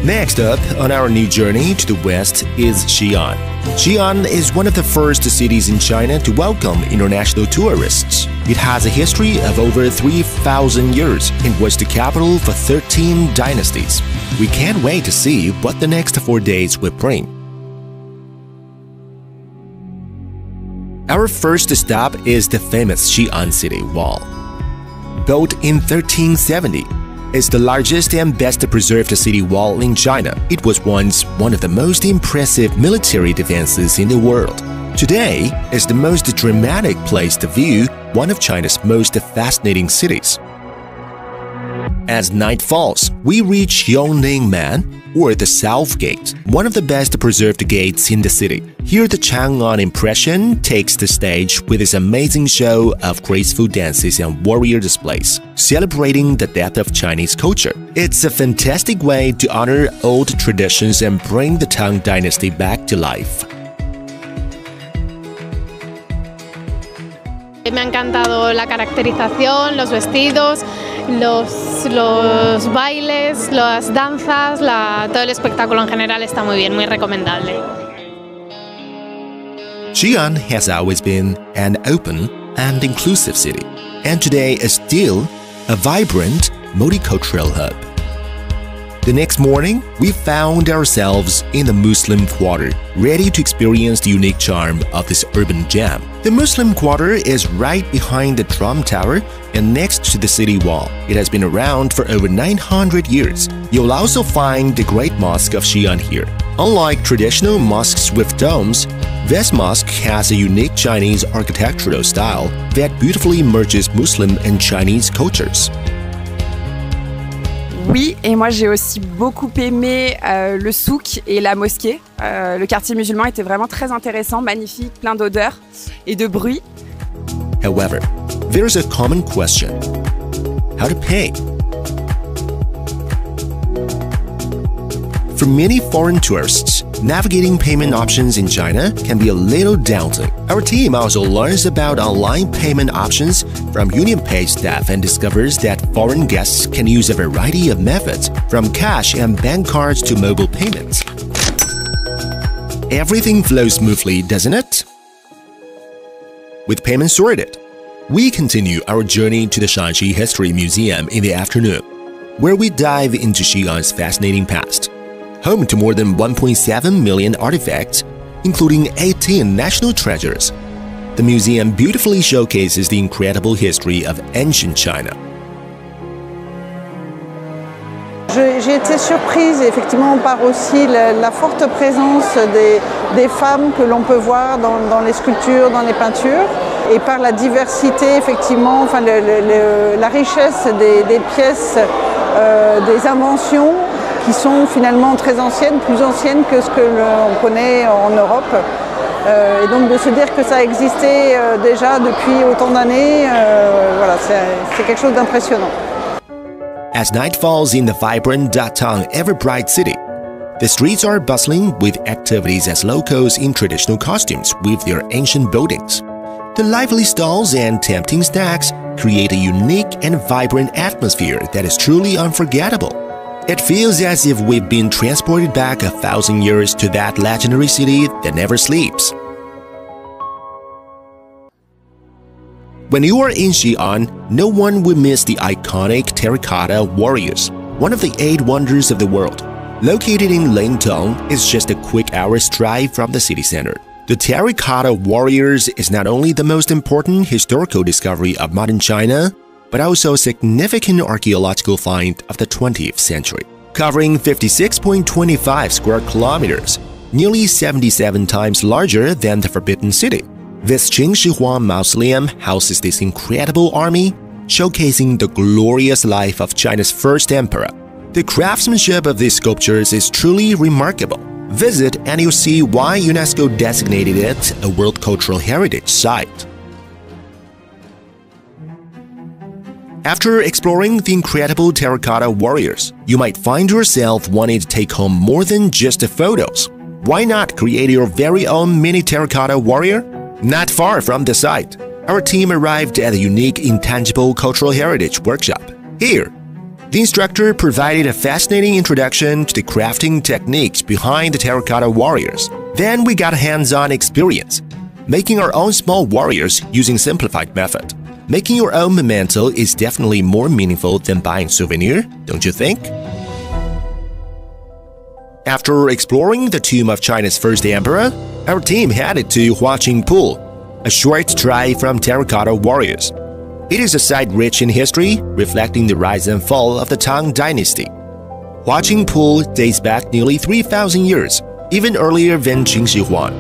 Next up on our new journey to the west is Xi'an. Xi'an is one of the first cities in China to welcome international tourists. It has a history of over 3,000 years and was the capital for 13 dynasties. We can't wait to see what the next 4 days will bring. Our first stop is the famous Xi'an City Wall. Built in 1370, it's the largest and best preserved city wall in China. It was once one of the most impressive military defenses in the world. Today, it's the most dramatic place to view one of China's most fascinating cities. As night falls, we reach Yonglingmen, or the South Gate, one of the best preserved gates in the city. Here the Chang'an Impression takes the stage with its amazing show of graceful dances and warrior displays, celebrating the depth of Chinese culture. It's a fantastic way to honor old traditions and bring the Tang Dynasty back to life. Me ha encantado la caracterización, los vestidos, los bailes, las danzas, todo el espectáculo en general está muy bien, muy recomendable. Xi'an has always been an open and inclusive city, and today is still a vibrant, multicultural hub. The next morning, we found ourselves in the Muslim Quarter, ready to experience the unique charm of this urban gem. The Muslim Quarter is right behind the Drum Tower and next to the city wall. It has been around for over 900 years. You'll also find the Great Mosque of Xi'an here. Unlike traditional mosques with domes, this mosque has a unique Chinese architectural style that beautifully merges Muslim and Chinese cultures. Oui, et moi j'ai aussi beaucoup aimé le souk et la mosquée. Le quartier musulman était vraiment très intéressant, magnifique, plein d'odeurs et de bruit. However, there's a common question: how to pay? For many foreign tourists, navigating payment options in China can be a little daunting. Our team also learns about online payment options from UnionPay staff and discovers that foreign guests can use a variety of methods, from cash and bank cards to mobile payments. Everything flows smoothly, doesn't it? With payment sorted, we continue our journey to the Shanxi History Museum in the afternoon, where we dive into Xi'an's fascinating past. Home to more than 1.7 million artifacts, including 18 national treasures, the museum beautifully showcases the incredible history of ancient China. J'ai été surprise effectivement par aussi la forte présence des femmes que l'on peut voir dans les sculptures, dans les peintures, et par la diversité effectivement, enfin la richesse des pièces, des inventions qui sont finalement très anciennes, plus anciennes que ce que l'on connaît en Europe. Et donc de se dire que ça existait déjà depuis autant d'années, voilà, c'est quelque chose d'impressionnant. As night falls in the vibrant Datang ever-bright city, the streets are bustling with activities as locals in traditional costumes with their ancient buildings. The lively stalls and tempting snacks create a unique and vibrant atmosphere that is truly unforgettable. It feels as if we've been transported back 1,000 years to that legendary city that never sleeps. When you are in Xi'an, no one will miss the iconic Terracotta Warriors, one of the 8 wonders of the world. Located in Lingtong, it's just a quick hour's drive from the city center. The Terracotta Warriors is not only the most important historical discovery of modern China, but also a significant archaeological find of the 20th century. Covering 56.25 square kilometers, nearly 77 times larger than the Forbidden City, this Qin Shi Huang Mausoleum houses this incredible army, showcasing the glorious life of China's first emperor. The craftsmanship of these sculptures is truly remarkable. Visit and you'll see why UNESCO designated it a World Cultural Heritage Site. After exploring the incredible Terracotta Warriors, you might find yourself wanting to take home more than just the photos. Why not create your very own mini Terracotta Warrior? Not far from the site, our team arrived at a unique Intangible Cultural Heritage workshop. Here, The instructor provided a fascinating introduction to the crafting techniques behind the terracotta warriors. Then we got a hands-on experience, making our own small warriors using simplified method. Making your own memento is definitely more meaningful than buying souvenir, don't you think? After exploring the tomb of China's first emperor, our team headed to Huaqingpu, a short drive from terracotta warriors. It is a site rich in history, reflecting the rise and fall of the Tang Dynasty. Huaqingpu dates back nearly 3,000 years, even earlier than Qin Shi Huang.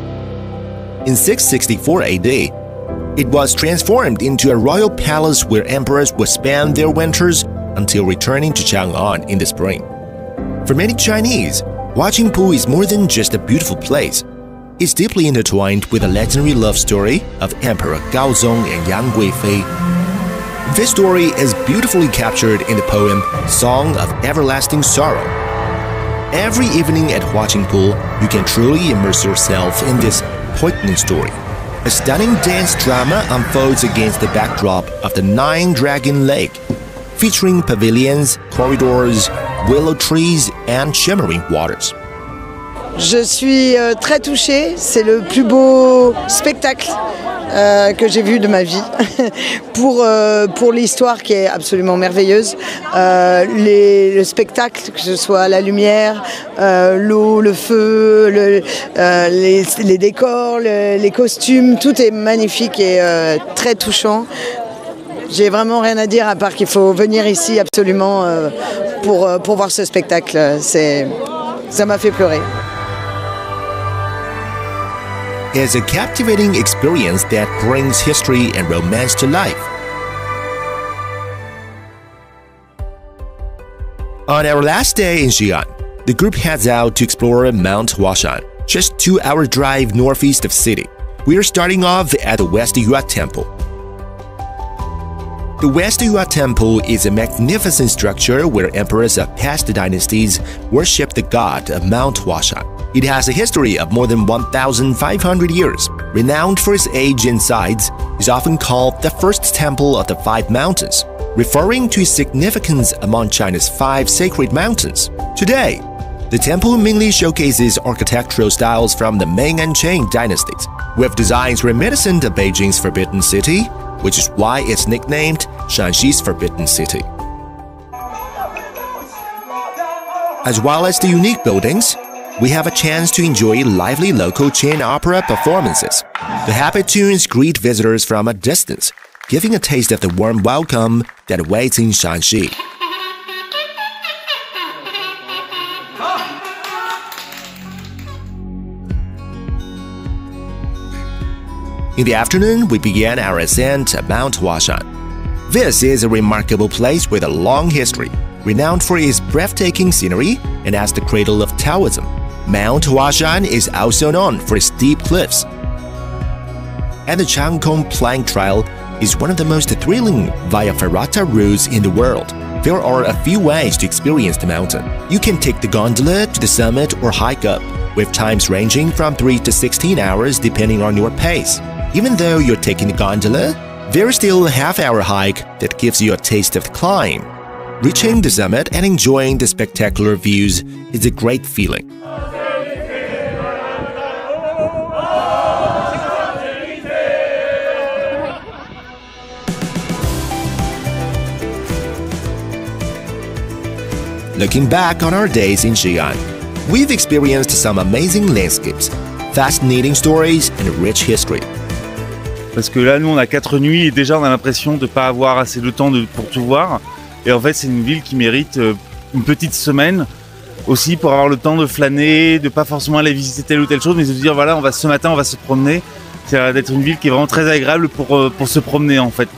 In 664 AD, it was transformed into a royal palace where emperors would spend their winters until returning to Chang'an in the spring. For many Chinese, Huaqingpu is more than just a beautiful place. It's deeply intertwined with the legendary love story of Emperor Gaozong and Yang Guifei. This story is beautifully captured in the poem Song of Everlasting Sorrow. Every evening at Huaqingpu, you can truly immerse yourself in this poignant story. A stunning dance drama unfolds against the backdrop of the Nine-Dragon Lake, featuring pavilions, corridors, willow trees, and shimmering waters. Je suis très touchée, c'est le plus beau spectacle que j'ai vu de ma vie pour l'histoire qui est absolument merveilleuse, le spectacle, que ce soit la lumière, l'eau, le feu, les décors, les costumes, tout est magnifique et très touchant. J'ai vraiment rien à dire à part qu'il faut venir ici absolument pour voir ce spectacle. Ça m'a fait pleurer. It's a captivating experience that brings history and romance to life. On our last day in Xi'an, the group heads out to explore Mount Huashan, just 2-hour drive northeast of city. We are starting off at the West Yue Temple. The West Yue Temple is a magnificent structure where emperors of past dynasties worship the god of Mount Huashan. It has a history of more than 1,500 years. Renowned for its age and size, is often called the first temple of the 5 mountains, referring to its significance among China's 5 sacred mountains. Today, the temple mainly showcases architectural styles from the Ming and Qing dynasties, with designs reminiscent of Beijing's Forbidden City, which is why it's nicknamed Shanxi's Forbidden City. As well as the unique buildings, we have a chance to enjoy lively local chain opera performances. The happy tunes greet visitors from a distance, giving a taste of the warm welcome that awaits in Shanxi. In the afternoon, we began our ascent at Mount Huashan. This is a remarkable place with a long history, renowned for its breathtaking scenery and as the cradle of Taoism. Mount Huashan is also known for its steep cliffs. And the Changkong Plank Trail is one of the most thrilling via ferrata routes in the world. There are a few ways to experience the mountain. You can take the gondola to the summit or hike up, with times ranging from 3 to 16 hours depending on your pace. Even though you're taking the gondola, there's still a half-hour hike that gives you a taste of the climb. Reaching the summit and enjoying the spectacular views is a great feeling. Looking back on our days in Xi'an, we've experienced some amazing landscapes, fascinating stories, and rich history. Parce que là, nous, on a 4 nuits et déjà, on a l'impression de ne pas avoir assez de temps pour tout voir. Et en fait, c'est une ville qui mérite une petite semaine aussi pour avoir le temps de flâner, de pas forcément aller visiter telle ou telle chose, mais de se dire, voilà, ce matin, on va se promener. C'est d'être une ville qui est vraiment très agréable pour se promener, en fait.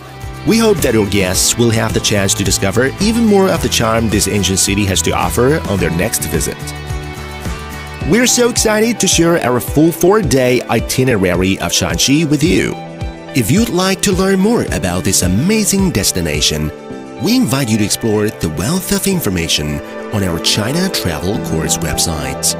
We hope that our guests will have the chance to discover even more of the charm this ancient city has to offer on their next visit. We're so excited to share our full 4-day itinerary of Shanxi with you. If you'd like to learn more about this amazing destination, we invite you to explore the wealth of information on our China Travel Course website.